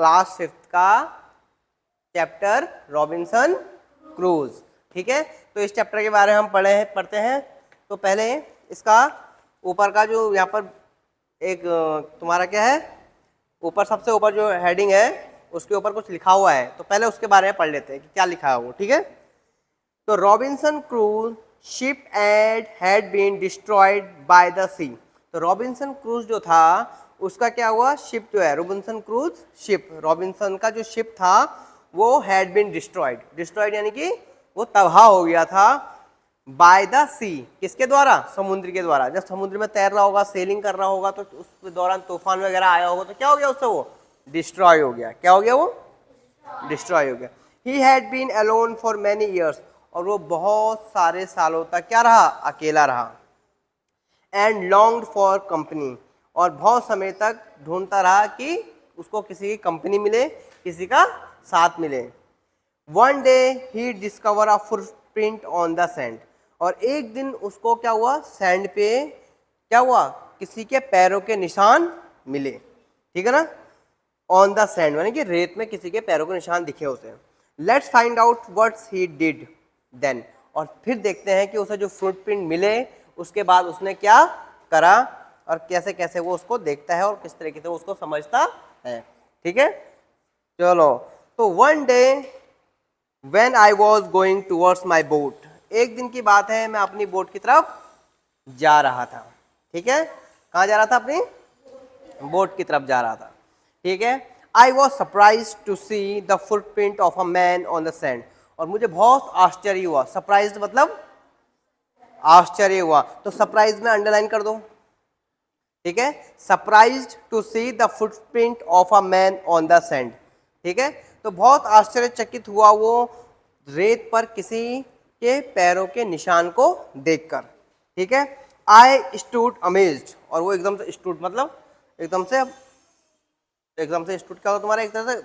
Class 5th का chapter Robinson cruise. ठीक है, तो इस चैप्टर के बारे में हम पढ़ते हैं। तो पहले इसका ऊपर का जो यहाँ पर एक तुम्हारा क्या है, ऊपर सबसे ऊपर जो हेडिंग है उसके ऊपर कुछ लिखा हुआ है, तो पहले उसके बारे में पढ़ लेते हैं कि क्या लिखा है वो। ठीक है, तो Robinson Crusoe ship had been destroyed by the sea. तो रॉबिन्सन क्रूज जो था उसका क्या हुआ, शिप जो है रॉबिन्सन क्रूज शिप, रॉबिन्सन का जो शिप था वो हैड बीन डिस्ट्रॉयड यानी कि वो तबाह हो गया था बाय द सी, किसके द्वारा, समुद्र के द्वारा। जब समुद्र में तैर रहा होगा, सेलिंग कर रहा होगा, तो उस दौरान तूफान वगैरह आया होगा तो क्या हो गया उससे, वो डिस्ट्रॉय हो गया। क्या हो गया, वो डिस्ट्रॉय हो गया। He had been alone for many years, और वो बहुत सारे सालों तक क्या रहा, अकेला रहा। एंड लॉन्ग्ड फॉर कंपनी, और बहुत समय तक ढूंढता रहा कि उसको किसी की कंपनी मिले, किसी का साथ मिले। One day he discover a footprint on the sand, और एक दिन उसको क्या हुआ, सैंड पे क्या हुआ, किसी के पैरों के निशान मिले। ठीक है ना, ऑन द सैंड यानी कि रेत में किसी के पैरों के निशान दिखे उसे। Let's find out what's he did then, और फिर देखते हैं कि उसे जो फुटप्रिंट मिले उसके बाद उसने क्या करा और कैसे कैसे वो उसको देखता है और किस तरीके से वो उसको समझता है। ठीक है, चलो। तो one day when I was going towards my boat, एक दिन की बात है, मैं अपनी बोट की तरफ जा रहा था। ठीक है, कहाँ जा रहा था, अपनी बोट की तरफ जा रहा था। ठीक है, I was surprise to see the footprint of a man on the sand, और मुझे बहुत आश्चर्य हुआ। सरप्राइज मतलब आश्चर्य हुआ, तो सरप्राइज में अंडरलाइन कर दो। ठीक है, surprise to see the footprint of a man on the sand. ठीक है, तो बहुत आश्चर्यचकित हुआ वो रेत पर किसी के पैरों के निशान को देखकर। ठीक है, आई स्टूड अमेज्ड, और वो एकदम से स्टूड मतलब एकदम से स्टूड क्या होगा तुम्हारा, एक तरह से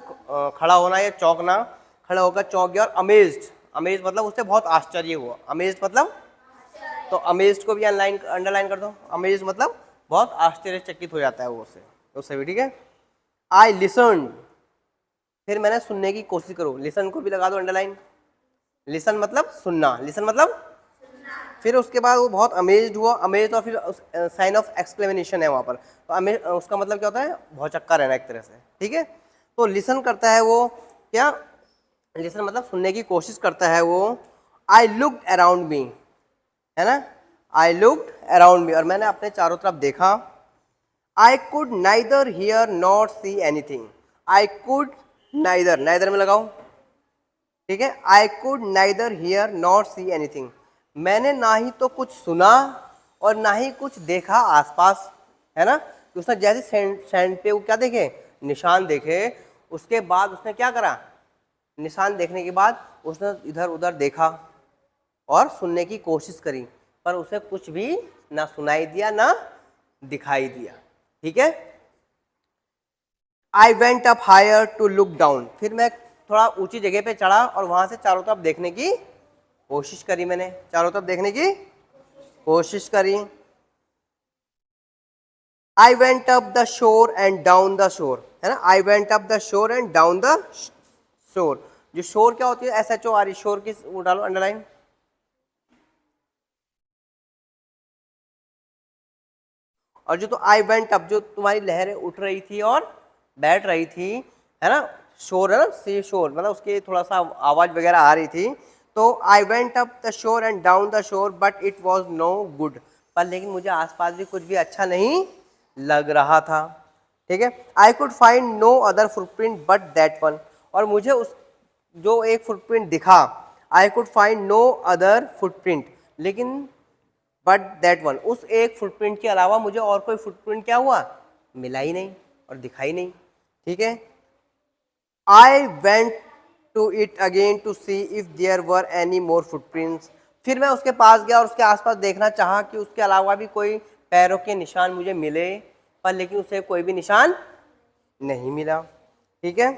खड़ा होना या चौंकना, खड़ा होकर चौंक गया। और अमेज्ड मतलब उससे बहुत आश्चर्य हुआ। अमेज्ड मतलब, तो अमेज्ड को भी अंडरलाइन कर दो। अमेज्ड मतलब बहुत आश्चर्यचकित हो जाता है वो उससे भी। ठीक है, आई लिसन्ड, फिर मैंने सुनने की कोशिश करूँ, लिसन को भी लगा दो अंडरलाइन। लिसन मतलब सुनना, लिसन मतलब, फिर उसके बाद वो बहुत अमेज्ड हुआ। अमेज्ड और फिर साइन ऑफ एक्सक्लेमेशन है वहाँ पर, तो अमेज उसका मतलब क्या होता है, भौचक्का रहना एक तरह से। ठीक है, तो लिसन करता है वो, क्या लिसन मतलब सुनने की कोशिश करता है वो। आई लुक्ड अराउंड मी, है ना, आई लुक्ड अराउंड मी, और मैंने अपने चारों तरफ देखा। I could neither here not see anything, I could neither में लगाओ। ठीक है, I could neither here not see anything, मैंने ना ही तो कुछ सुना और ना ही कुछ देखा आसपास, है ना। तो उसने जैसे सैंड पे वो क्या देखे, निशान देखे, उसके बाद उसने क्या करा, निशान देखने के बाद उसने इधर उधर देखा और सुनने की कोशिश करी, पर उसे कुछ भी ना सुनाई दिया ना दिखाई दिया। ठीक है, I went up higher to look down, फिर मैं थोड़ा ऊंची जगह पे चढ़ा और वहां से चारों तरफ देखने की कोशिश करी, मैंने चारों तरफ देखने की कोशिश करी। आई went up the shore and down the शोर, है ना, आई went up the shore and down the शोर। जो शोर क्या होती है, SHOR, शोर की वो डालो अंडरलाइन। और जो तो आई वेंट अप, जो तुम्हारी लहरें उठ रही थी और बैठ रही थी, है ना, शोर है ना, सी शोर मतलब उसकी थोड़ा सा आवाज वगैरह आ रही थी। तो I went up the shore and down the shore but it was no good, पर लेकिन मुझे आसपास भी कुछ भी अच्छा नहीं लग रहा था। ठीक है, I could find no other footprint but that one, और मुझे उस जो एक फुटप्रिंट दिखा, I could find no other footprint, लेकिन बट दैट वन, उस एक फुटप्रिंट के अलावा मुझे और कोई फुटप्रिंट क्या हुआ, मिला ही नहीं और दिखाई नहीं। ठीक है, I went to it again to see if there were any more footprints, फिर मैं उसके पास गया और उसके आसपास देखना चाहा कि उसके अलावा भी कोई पैरों के निशान मुझे मिले, पर लेकिन उसे कोई भी निशान नहीं मिला। ठीक है,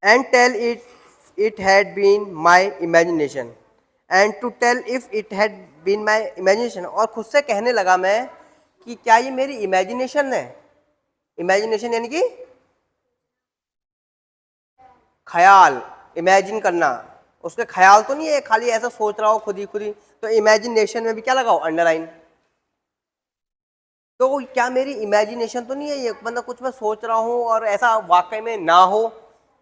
and tell it had been my imagination, and to tell if it had been my imagination, और खुद से कहने लगा मैं कि क्या ये मेरी इमेजिनेशन है। इमेजिनेशन यानी कि ख्याल, इमेजिन करना, उसके ख्याल तो नहीं है खाली ऐसा सोच रहा हो खुद ही खुद ही, तो इमेजिनेशन में भी क्या लगाओ, अंडरलाइन। तो क्या मेरी इमेजिनेशन तो नहीं है ये, मतलब कुछ मैं सोच रहा हूँ और ऐसा वाकई में ना हो,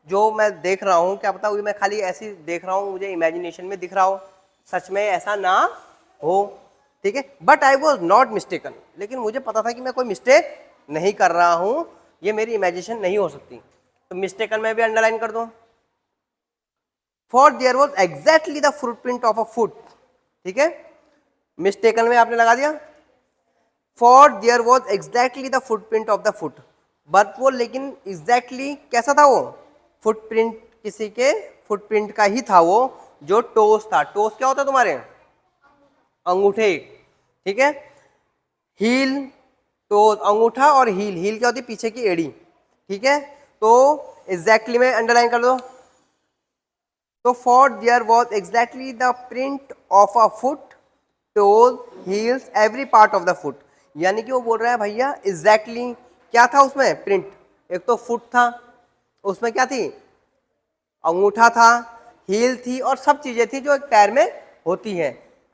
जो मैं देख रहा हूँ, क्या पता मैं खाली ऐसी देख रहा हूँ, मुझे इमेजिनेशन में दिख रहा हो, सच में ऐसा ना हो, ठीक है। But I was not mistaken, लेकिन मुझे पता था कि मैं कोई मिस्टेक नहीं कर रहा हूँ, ये मेरी इमेजिनेशन नहीं हो सकती, तो मिस्टेकन में भी अंडरलाइन कर दूँ। For their was exactly the footprint of a foot, ठीक है, मिस्टेकन में आपने लगा दिया। For their was exactly the footprint of the foot, but वो लेकिन एग्जैक्टली कैसा था वो, फुटप्रिंट किसी के फुटप्रिंट का ही था वो, जो टोस था। टोस क्या होता है तुम्हारे, अंगूठे, ठीक है। हील, टोस अंगूठा, और हील, हील क्या होती है, पीछे की एड़ी, ठीक है। तो एग्जैक्टली में अंडरलाइन कर दो। तो for their was exactly the print of a foot, toes, heels, every part of the foot, यानी कि वो बोल रहा है भैया एग्जैक्टली क्या था उसमें प्रिंट, एक तो फुट था, उसमें क्या थी, अंगूठा था, हील थी, और सब चीजें थी जो एक पैर में होती हैं,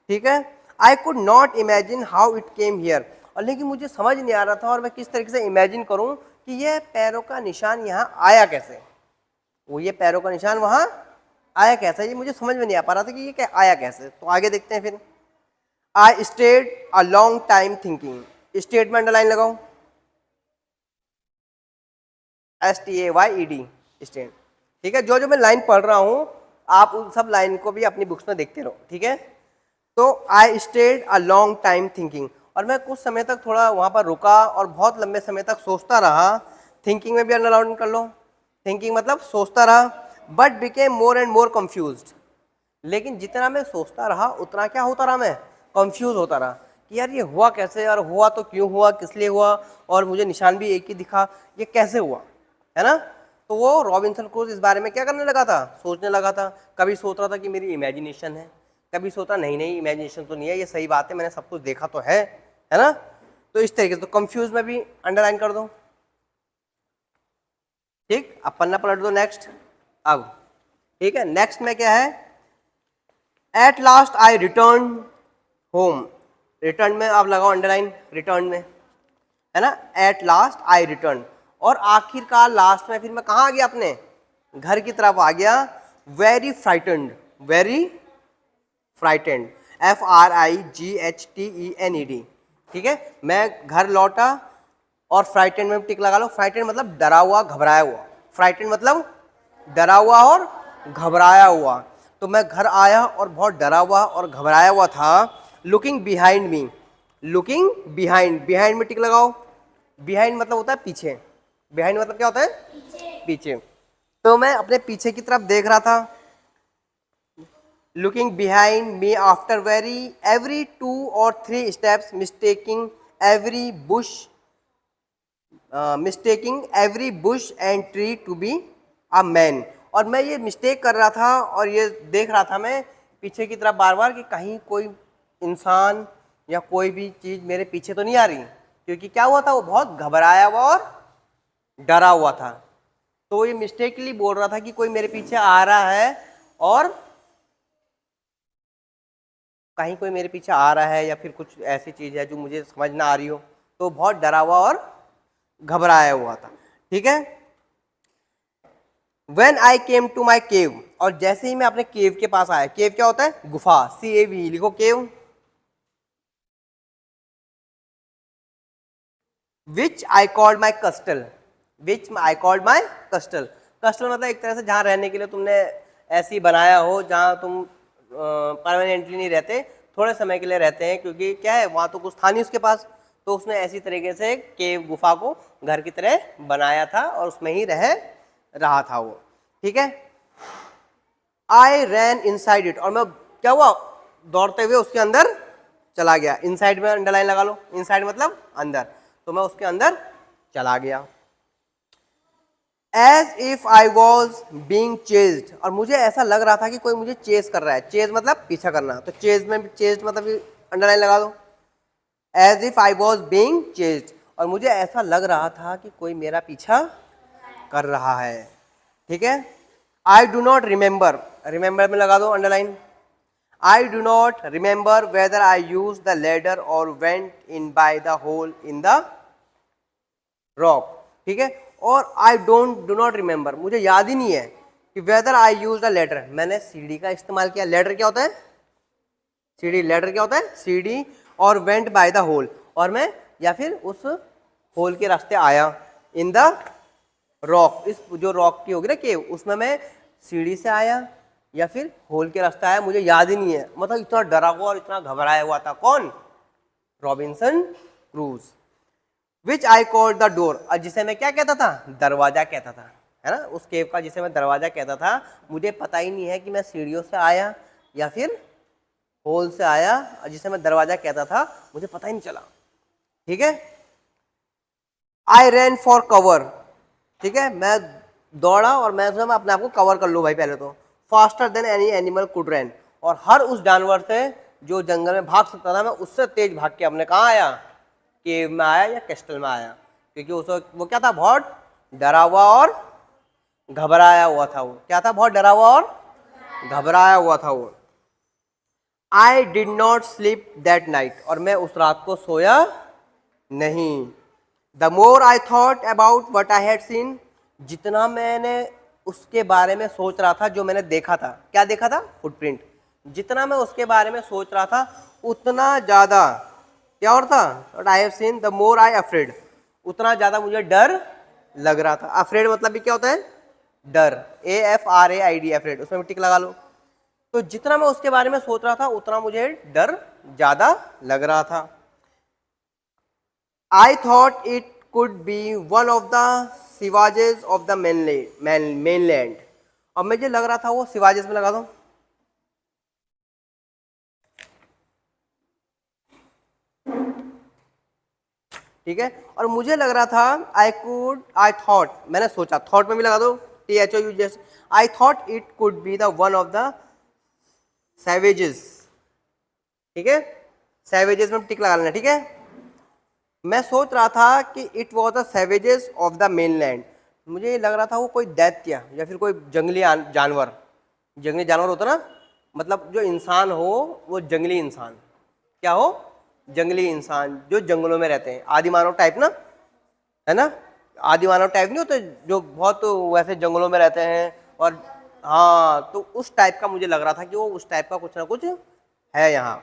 ठीक है। I could not imagine how it came here, और लेकिन मुझे समझ नहीं आ रहा था और मैं किस तरीके से इमेजिन करूं कि ये पैरों का निशान यहाँ आया कैसे, वो ये पैरों का निशान वहां आया कैसे, ये मुझे समझ में नहीं आ पा रहा था कि ये क्या आया कैसे। तो आगे देखते हैं फिर। I stayed a long time thinking, stayed में अंडरलाइन लगाओ, STAYED, स्टेड, ठीक है। जो जो मैं लाइन पढ़ रहा हूं आप उन सब लाइन को भी अपनी बुक्स में देखते रहो, ठीक है। तो आई stayed a long time thinking, और मैं कुछ समय तक थोड़ा वहां पर रुका और बहुत लंबे समय तक सोचता रहा, थिंकिंग में भी अंडरलाइन कर लो, थिंकिंग मतलब सोचता रहा, but became more and more confused, लेकिन जितना मैं सोचता रहा उतना क्या होता रहा, मैं कंफ्यूज होता रहा कि यार ये हुआ कैसे, और हुआ तो क्यों हुआ, किस लिए हुआ, और मुझे निशान भी एक ही दिखा, ये कैसे हुआ, है ना। तो वो रॉबिन्सन क्रूज इस बारे में क्या करने लगा था, सोचने लगा था। कभी सोच रहा था कि मेरी इमेजिनेशन है, कभी सोचा नहीं नहीं इमेजिनेशन तो नहीं है, ये सही बात है, मैंने सब कुछ देखा तो है ना। तो इस तरीके से तो कंफ्यूज में भी अंडरलाइन कर दो, ठीक। अब पन्ना पलट दो नेक्स्ट। अब ठीक है, नेक्स्ट में क्या है, at last I return home, return में आप लगाओ अंडरलाइन, रिटर्न में, है ना, एट लास्ट आई रिटर्न, और आखिरकार लास्ट में फिर मैं कहाँ आ गया, अपने घर की तरफ आ गया। Very frightened, very frightened, FRIGHTENED, ठीक है। मैं घर लौटा, और फ्राइटेंड में टिक लगा लो, फ्राइटेंड मतलब डरा हुआ, घबराया हुआ, फ्राइटेंड मतलब डरा हुआ और घबराया हुआ। तो मैं घर आया और बहुत डरा हुआ और घबराया हुआ था। लुकिंग बिहाइंड मी, लुकिंग बिहाइंड, बिहाइंड में टिक लगाओ, बिहाइंड मतलब होता है पीछे, बिहाइंड मतलब क्या होता है, पीछे। तो मैं अपने पीछे की तरफ देख रहा था। Looking behind me after very every 2 or 3 steps, mistaking every bush and tree to be a man, और मैं ये मिस्टेक कर रहा था और ये देख रहा था मैं पीछे की तरफ बार बार कि कहीं कोई इंसान या कोई भी चीज़ मेरे पीछे तो नहीं आ रही, क्योंकि क्या हुआ था, वो बहुत घबराया हुआ और डरा हुआ था। तो ये मिस्टेकली बोल रहा था कि कोई मेरे पीछे आ रहा है, और कहीं कोई मेरे पीछे आ रहा है, या फिर कुछ ऐसी चीज़ है जो मुझे समझ ना आ रही हो, तो बहुत डरा हुआ और घबराया हुआ था, ठीक है। When I came to my cave, और जैसे ही मैं अपने केव के पास आया, केव क्या होता है, गुफा, CAV लिखो, केव। Which I called my castle, which I called my castle, castle मतलब एक तरह से जहाँ रहने के लिए तुमने ऐसी बनाया हो, जहाँ तुम परमानेंटली नहीं रहते, थोड़े समय के लिए रहते हैं, क्योंकि क्या है वहाँ तो कुछ था नहीं उसके पास, तो उसने ऐसी तरीके से केव, गुफा को घर की तरह बनाया था और उसमें ही रह रहा था वो, ठीक है। आई रैन इनसाइड इट, और मैं क्या हुआ, दौड़ते हुए उसके अंदर चला गया। इनसाइड में अंडरलाइन लगा लो, इनसाइड मतलब अंदर, तो मैं उसके अंदर चला गया। As if I was being chased, और मुझे ऐसा लग रहा था कि कोई मुझे चेज कर रहा है, चेज मतलब पीछा करना, तो चेज में चेज मतलब अंडरलाइन लगा दो, as if I was being chased, और मुझे ऐसा लग रहा था कि कोई मेरा पीछा कर रहा है, ठीक है। I do not remember, remember में लगा दो underline. I do not remember whether I use the ladder और went in by the hole in the rock, ठीक है। और आई डू नॉट रिमेंबर, मुझे याद ही नहीं है कि weather I use the ladder, मैंने सीढ़ी का इस्तेमाल किया। लेडर क्या होता है? सीढ़ी। लेडर क्या होता है? सीढ़ी। और वेंट बाय द होल, और मैं या फिर उस होल के रास्ते आया। इन द रॉक, इस जो रॉक की होगी ना केव, उसमें मैं सीढ़ी से आया या फिर होल के रास्ते आया, मुझे याद ही नहीं है। मतलब इतना डरा हुआ और इतना घबराया हुआ था। कौन? Robinson cruise. Which I called the door, और जिसे मैं क्या कहता था? दरवाजा कहता था, है ना, उस केव का जिसे मैं दरवाजा कहता था। मुझे पता ही नहीं है कि मैं सीढ़ियों से आया या फिर होल से आया, और जिसे मैं दरवाजा कहता था मुझे पता ही नहीं चला, ठीक है। आई रैन फॉर कवर, ठीक है, मैं दौड़ा और मैं अपने आप को कवर कर लूँ भाई पहले तो। Faster than any animal could ran, और हर उस जानवर से जो जंगल में भाग सकता था मैं उससे तेज भाग के अपने कहाँ आया? केव में आया या कैस्टल में आया, क्योंकि उस वक्त वो क्या था? बहुत डरा हुआ और घबराया हुआ था। वो क्या था? बहुत डरा हुआ और घबराया हुआ था वो। I did not sleep that night, और मैं उस रात को सोया नहीं। The more I thought about what I had seen, जितना मैंने उसके बारे में सोच रहा था, जो मैंने देखा था। क्या देखा था? फुटप्रिंट। जितना मैं उसके बारे में सोच रहा था उतना ज़्यादा क्या और था? What I have seen, the more I afraid, उतना ज़्यादा मुझे डर लग रहा था। अफ्रेड मतलब भी क्या होता है? डर। AFRAID, अफ्रेड, उसमें टिक लगा लो। तो जितना मैं उसके बारे में सोच रहा था उतना मुझे डर ज़्यादा लग रहा था। I thought it could be one of the शिवाजेस of the mainland, अब मुझे लग रहा था वो शिवाजेस में लगा दो। ठीक है, और मुझे लग रहा था आई थॉट, मैंने सोचा, थॉट में भी लगा दो THOUGS। I thought it could be the one of the savages, ठीक है, सैवेजेस में टिक लगा लेना, ठीक है। मैं सोच रहा था कि it was the savages of the mainland, मुझे लग रहा था वो कोई दैत्य या फिर कोई जंगली जानवर। जंगली जानवर होता ना, मतलब जो इंसान हो वो जंगली इंसान, क्या हो? जंगली इंसान, जो जंगलों में रहते हैं, आदि मानव टाइप ना, है ना। आदि मानव टाइप नहीं होते जो बहुत वैसे जंगलों में रहते हैं, और हाँ, तो उस टाइप का मुझे लग रहा था कि वो उस टाइप का कुछ ना कुछ है यहाँ,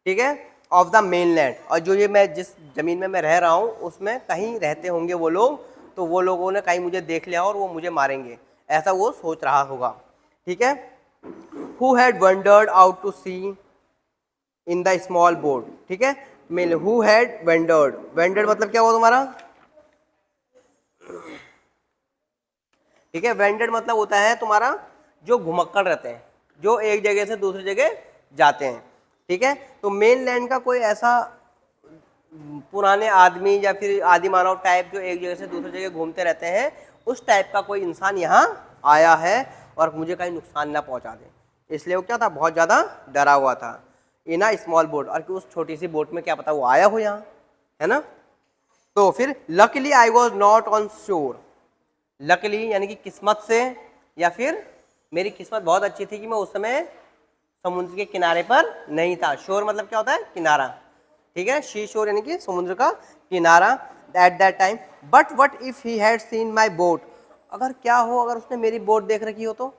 ठीक है, ऑफ द मेनलैंड। और जो ये मैं जिस ज़मीन में मैं रह रहा हूँ उसमें कहीं रहते होंगे वो लोग, तो वो लोगों ने कहीं मुझे देख लिया और वो मुझे मारेंगे, ऐसा वो सोच रहा होगा, ठीक है। Who had wandered out to see in the small boat, ठीक है, male who had wandered, wandered मतलब क्या हुआ तुम्हारा? ठीक है, वेंडर्ड मतलब होता है तुम्हारा जो घुमक्कड़ रहते हैं, जो एक जगह से दूसरी जगह जाते हैं, ठीक है। तो मेन लैंड का कोई ऐसा पुराने आदमी या फिर आदि मानव टाइप जो एक जगह से दूसरी जगह घूमते रहते हैं, उस टाइप का कोई इंसान यहाँ आया है और मुझे कहीं नुकसान ना पहुँचा दे, इसलिए वो क्या था? बहुत ज़्यादा डरा हुआ था। इन अ स्मॉल बोट, और कि उस छोटी सी बोट में क्या पता वो आया हो यहाँ, है ना। तो फिर luckily I was not on शोर, लकीली यानी कि किस्मत से, या फिर मेरी किस्मत बहुत अच्छी थी कि मैं उस समय समुद्र के किनारे पर नहीं था। शोर मतलब क्या होता है? किनारा, ठीक है, शी शोर यानी कि समुद्र का किनारा at that time. But what if he had seen my boat, अगर क्या हो, अगर उसने मेरी बोट देख रखी हो, तो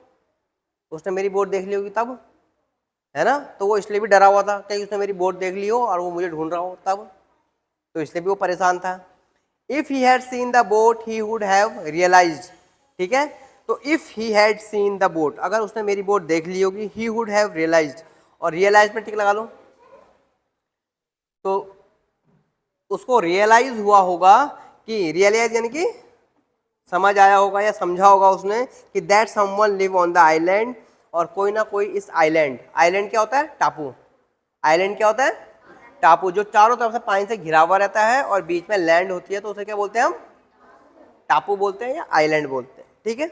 उसने मेरी बोट देख ली होगी तब, है ना, तो वो इसलिए भी डरा हुआ था कहीं उसने मेरी बोट देख ली हो और वो मुझे ढूंढ रहा हो तब, तो इसलिए भी वो परेशान था। If he had seen the boat he would have realised, ठीक है, तो if he had seen the boat, अगर उसने मेरी बोट देख ली होगी, ही वुड हैव रियलाइज्ड, और रियलाइज में टिक लगा लो, तो उसको रियलाइज हुआ होगा कि, रियलाइज यानी कि समझ आया होगा या समझा होगा उसने कि that someone live on the island, और कोई ना कोई इस आइलैंड, आइलैंड क्या होता है? टापू। आइलैंड क्या होता है? टापू, जो चारों तरफ से पानी से घिरा हुआ रहता है और बीच में लैंड होती है, तो उसे क्या बोलते हैं हम? टापू बोलते हैं या आइलैंड बोलते हैं, ठीक है।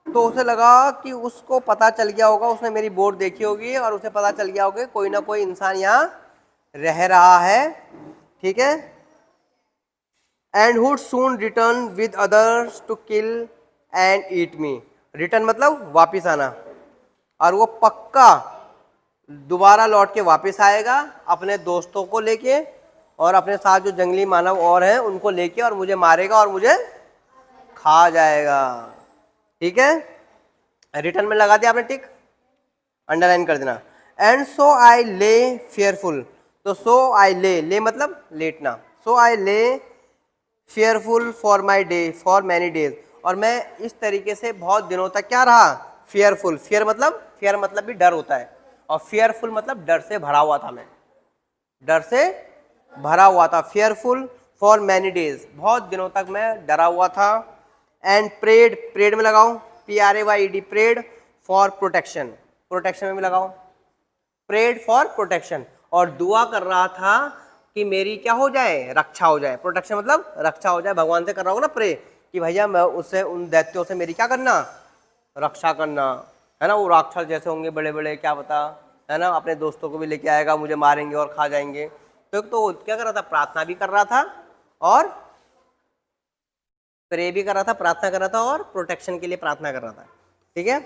तो उसे लगा कि उसको पता चल गया होगा, उसने मेरी बोट देखी होगी और उसे पता चल गया होगा कोई ना कोई इंसान यहाँ रह रहा है, ठीक है। And would soon return with others to kill and eat me, return मतलब वापिस आना, और वो पक्का दोबारा लौट के वापस आएगा अपने दोस्तों को लेके और अपने साथ जो जंगली मानव और हैं उनको लेके, और मुझे मारेगा और मुझे खा जाएगा। ठीक है, रिटर्न में लगा दिया आपने टिक, अंडरलाइन कर देना। एंड सो आई ले फेयरफुल, तो सो आई ले मतलब लेटना, सो आई ले fearful for my day for many days, और मैं इस तरीके से बहुत दिनों तक क्या रहा, फेयरफुल, फेयर मतलब भी डर होता है, और फेयरफुल मतलब डर से भरा हुआ था, मैं डर से भरा हुआ था, फेयरफुल फॉर मैनी डेज, बहुत दिनों तक मैं डरा हुआ था। एंड प्रेड, प्रेड में लगाओ PRAYED, prayed for protection, protection में भी लगाओ प्रेड फॉर प्रोटेक्शन, और दुआ कर रहा था कि मेरी क्या हो जाए, रक्षा हो जाए, प्रोटेक्शन मतलब रक्षा हो जाए, भगवान से कर रहा हूँ ना प्रे कि भैया मैं उससे, उन दैत्यों से मेरी क्या करना, रक्षा करना, है ना, वो राक्षस जैसे होंगे बड़े बड़े, क्या पता, है ना, अपने दोस्तों को भी लेके आएगा, मुझे मारेंगे और खा जाएंगे। तो क्या कर रहा था, प्रार्थना भी कर रहा था और प्रे भी कर रहा था, प्रार्थना कर रहा था और प्रोटेक्शन के लिए प्रार्थना कर रहा था। ठीक है,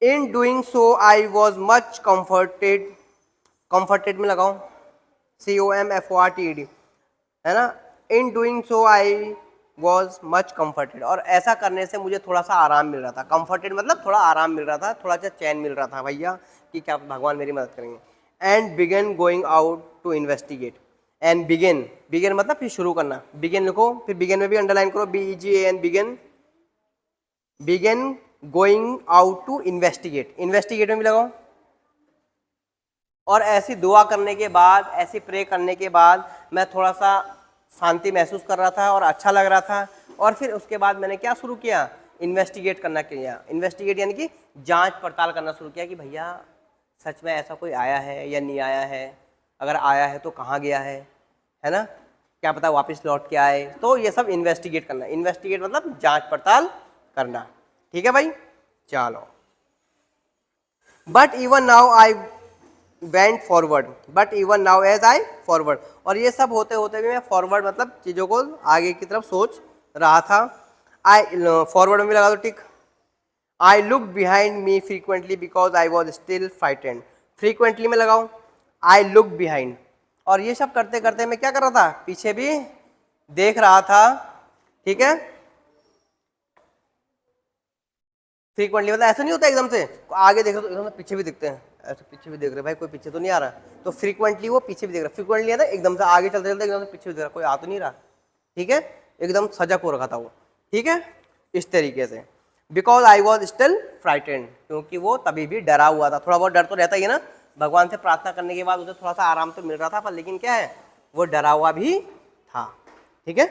in doing so I was much comforted, comforted में लगाओ COMFORTED, है ना, in doing so I was much comforted, और ऐसा करने से मुझे थोड़ा सा आराम मिल रहा था, कंफर्टेड मतलब थोड़ा आराम मिल रहा था, थोड़ा सा चैन मिल रहा था भैया कि क्या भगवान मेरी मदद करेंगे। And began going out to investigate, and began, began मतलब फिर शुरू करना, बिगन लिखो, फिर बिगन में भी अंडरलाइन करो BEGAN, began, began going out to investigate, investigate में भी लगाओ। और ऐसी दुआ करने के बाद, ऐसी प्रे करने के बाद मैं थोड़ा सा शांति महसूस कर रहा था और अच्छा लग रहा था, और फिर उसके बाद मैंने क्या शुरू किया, इन्वेस्टिगेट करना किया, इन्वेस्टिगेट यानी कि जांच पड़ताल करना शुरू किया कि भैया सच में ऐसा कोई आया है या नहीं आया है, अगर आया है तो कहाँ गया है ना, क्या पता वापस लौट के आए, तो ये सब इन्वेस्टिगेट करना, इन्वेस्टिगेट मतलब जांच पड़ताल करना। ठीक है भाई, चलो। But even now I went forward, but even now as I forward, और ये सब होते होते भी मैं फॉरवर्ड मतलब चीज़ों को आगे की तरफ सोच रहा था। आई फॉरवर्ड में भी लगा दो tick. I look behind me frequently because I was still frightened, frequently में लगाओ आई लुक बिहाइंड, और ये सब करते करते मैं क्या कर रहा था, पीछे भी देख रहा था। ठीक है, फ्रीक्वेंटली मतलब ऐसा नहीं होता एकदम से आगे देख रहे तो एकदम से पीछे भी दिखते हैं, ऐसे पीछे भी देख रहे भाई कोई पीछे तो नहीं आ रहा, तो फ्रीक्वेंटली वो पीछे भी देख रहा, फ्रीक्वेंटली है ना एकदम से आगे चलते चलते एकदम से पीछे भी देख रहा, कोई आ तो नहीं रहा। ठीक है, एकदम सजग हो रखा था वो। ठीक है, इस तरीके से, because I was still frightened, क्योंकि वो तभी भी डरा हुआ था, थोड़ा बहुत डर तो रहता ही है ना, भगवान से प्रार्थना करने के बाद उसे थोड़ा सा आराम तो मिल रहा था, पर लेकिन क्या है, वो डरा हुआ भी था। ठीक है,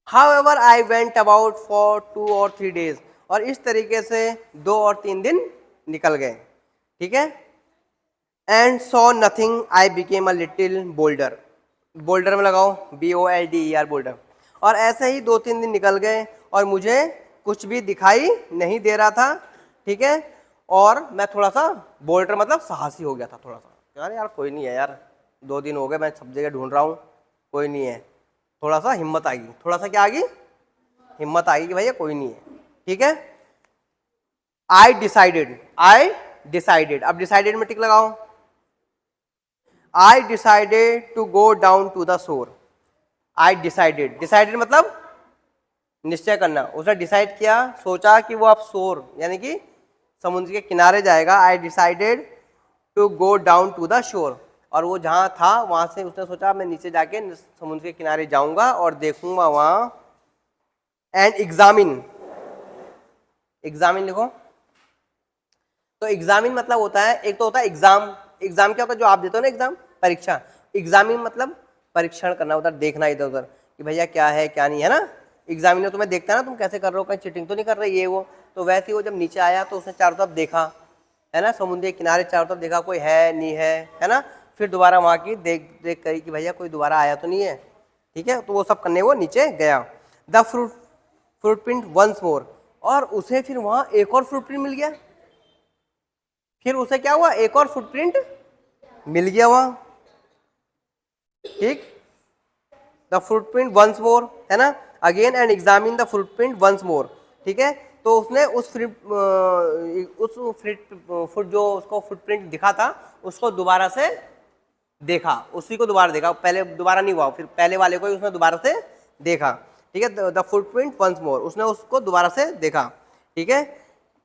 However, I went about for 2 or 3 days, और इस तरीके से 2 और 3 दिन निकल गए। ठीक है, and saw nothing, I became a little boulder, boulder में लगाओ BOLDER, बोल्डर, और ऐसे ही 2-3 दिन निकल गए और मुझे कुछ भी दिखाई नहीं दे रहा था। ठीक है, और मैं थोड़ा सा बोल्डर मतलब साहसी हो गया था थोड़ा सा, यार कोई नहीं है यार, 2 दिन हो गए मैं सब जगह ढूंढ रहा हूँ, कोई नहीं है, थोड़ा सा हिम्मत आ गई, थोड़ा सा क्या आ गई, हिम्मत आ गई कि भैया कोई नहीं है। ठीक है, आई डिसाइडेड, अब डिसाइडेड में टिक लगाओ, I decided to go down to the shore, I decided, decided मतलब निश्चय करना, उसने डिसाइड किया, सोचा कि वो अब शोर यानी कि समुद्र के किनारे जाएगा, I decided to go down to the shore, और वो जहाँ था वहाँ से उसने सोचा मैं नीचे जाके समुद्र के किनारे जाऊंगा और देखूंगा वहाँ। एंड एग्जामिन, एग्जामिन लिखो, तो एग्जामिन मतलब होता है, एक तो होता है एग्जाम, एग्जाम क्या होता है जो आप देते हो ना एग्जाम, परीक्षा, एग्जामिन मतलब परीक्षण करना, उधर देखना इधर उधर कि भैया क्या है क्या नहीं है ना, एग्जामिनर तुम्हें देखता है ना तुम कैसे कर रहे हो, कहीं चीटिंग तो नहीं कर रहे ये वो, तो वैसे ही वो जब नीचे आया तो उसने चारों तरफ देखा, है ना, समुद्र के किनारे चारों तरफ देखा कोई है नहीं है ना, फिर दोबारा वहाँ की देख देख करी कि भैया कोई दोबारा आया तो नहीं है। ठीक है, तो वो सब करने वो नीचे गया। द फ्रूटप्रिंट वंस मोर, और उसे फिर वहाँ एक और फ्रूटप्रिंट मिल गया, फिर उसे क्या हुआ, एक और फुटप्रिंट मिल गया वहाँ। ठीक, द फुटप्रिंट वंस मोर, है ना, again and examine the footprint once more, ठीक है। तो उसने उस फुट जो उसको फुटप्रिंट दिखा था उसको दोबारा से देखा, उसी को दोबारा देखा, पहले दोबारा नहीं हुआ, फिर पहले वाले को ही उसने दोबारा से देखा, ठीक है। द फुटप्रिंट वंस मोर, उसने उसको दोबारा से देखा, ठीक है।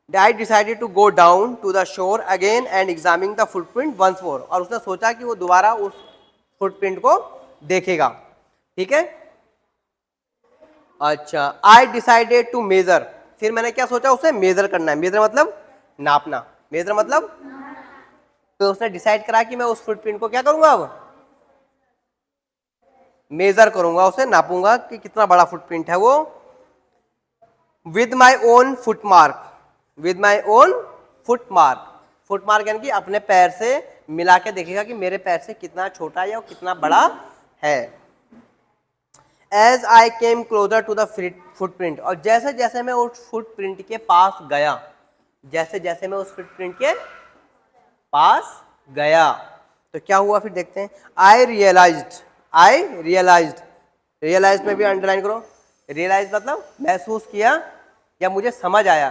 I decided to go down to the shore again and examine the footprint once more, और उसने सोचा कि वो दोबारा उस फुटप्रिंट को देखेगा, ठीक है। अच्छा, I decided to measure, फिर मैंने क्या सोचा, उसे मेजर करना है, मेजर मतलब नापना, मेजर मतलब, तो उसने डिसाइड करा कि मैं उस फुटप्रिंट को क्या करूंगा, अब मेजर करूंगा, उसे नापूंगा कि कितना बड़ा फुटप्रिंट है वो। With my own footmark, with my own footmark, footmark यानी कि अपने पैर से मिला के देखेगा कि मेरे पैर से कितना छोटा है या कितना बड़ा है। As I came closer to the footprint, और जैसे जैसे मैं उस फुटप्रिंट के पास गया, जैसे जैसे मैं उस फुटप्रिंट के पास गया तो क्या हुआ, फिर देखते हैं। आई रियलाइज्ड, आई रियलाइज्ड, रियलाइज्ड में भी अंडरलाइन करो, रियलाइज मतलब महसूस किया या मुझे समझ आया,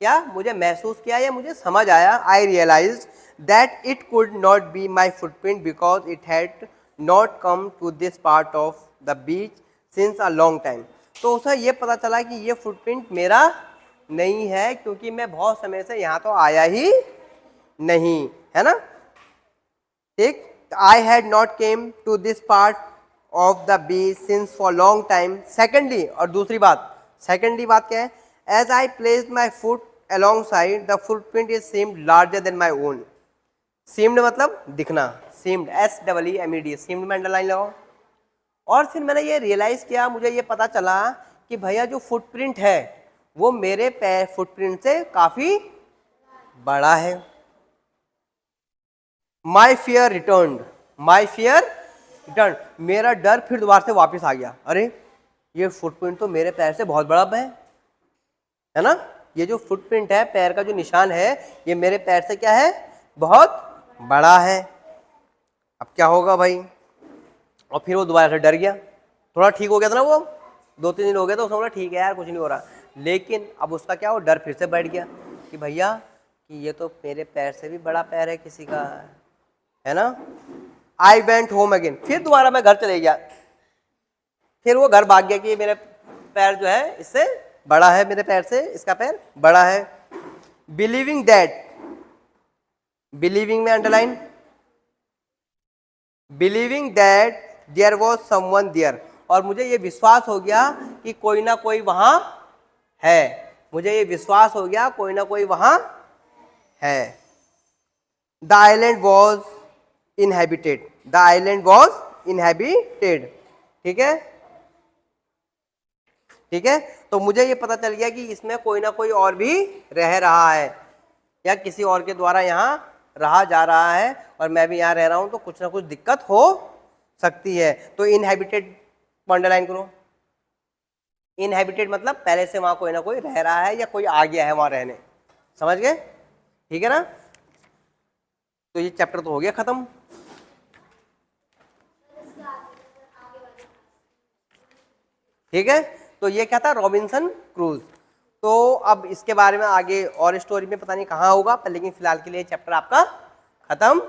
क्या मुझे महसूस किया या मुझे समझ आया। I realised that it could not be my footprint because it had not come to this part of the beach since a long time, तो उसे ये पता चला कि ये फुटप्रिंट मेरा नहीं है क्योंकि मैं बहुत समय से यहाँ तो आया ही नहीं, है ना, ठीक। I had not come to this part of the beach since for long time. Secondly, और दूसरी बात, सेकेंडली बात क्या है, as I placed my foot alongside the footprint is seemed larger than my own, seemed मतलब दिखना, seemed SEEMED, seemed में underline लगाओ। और फिर मैंने ये रियलाइज किया, मुझे ये पता चला कि भैया जो फुटप्रिंट है वो मेरे पैर फुटप्रिंट से काफी बड़ा है। My fear return, my fear return, मेरा डर फिर दोबारा से वापस आ गया, अरे ये फुटप्रिंट तो मेरे पैर से बहुत बड़ा है ना, ये जो फुटप्रिंट है, पैर का जो निशान है, ये मेरे पैर से क्या है, बहुत बड़ा है। अब क्या होगा भाई, और फिर वो दोबारा से डर गया, थोड़ा ठीक हो गया था ना, वो 2-3 दिन हो गया तो उसने बोला ठीक है यार कुछ नहीं हो रहा, लेकिन अब उसका क्या, वो डर फिर से बैठ गया कि भैया कि ये तो मेरे पैर से भी बड़ा पैर है किसी का, है ना। आई वेंट होम अगेन, फिर दोबारा मैं घर चले गया, फिर वो घर भाग गया कि मेरे पैर जो है इससे बड़ा है, मेरे पैर से इसका पैर बड़ा है। बिलीविंग दैट, बिलीविंग में underline, believing that there was someone there, और मुझे ये विश्वास हो गया कि कोई ना कोई वहां है, मुझे ये विश्वास हो गया कोई ना कोई वहां है। The island was inhabited, the island was inhabited, ठीक है, ठीक है। तो मुझे ये पता चल गया कि इसमें कोई ना कोई और भी रह रहा है या किसी और के द्वारा यहाँ रहा जा रहा है, और मैं भी यहाँ रह रहा हूँ, तो कुछ ना कुछ दिक्कत हो सकती है। तो इनहेबिटेड अंडरलाइन करो, इनहेबिटेड मतलब पहले से वहां कोई ना कोई रह रहा है या कोई आ गया है वहां रहने, समझ गए, ठीक है ना। तो ये चैप्टर तो हो गया खत्म। ठीक है, तो ये क्या था, रॉबिन्सन क्रूज। तो अब इसके बारे में आगे और स्टोरी में पता नहीं कहाँ होगा, पर लेकिन फिलहाल के लिए चैप्टर आपका खत्म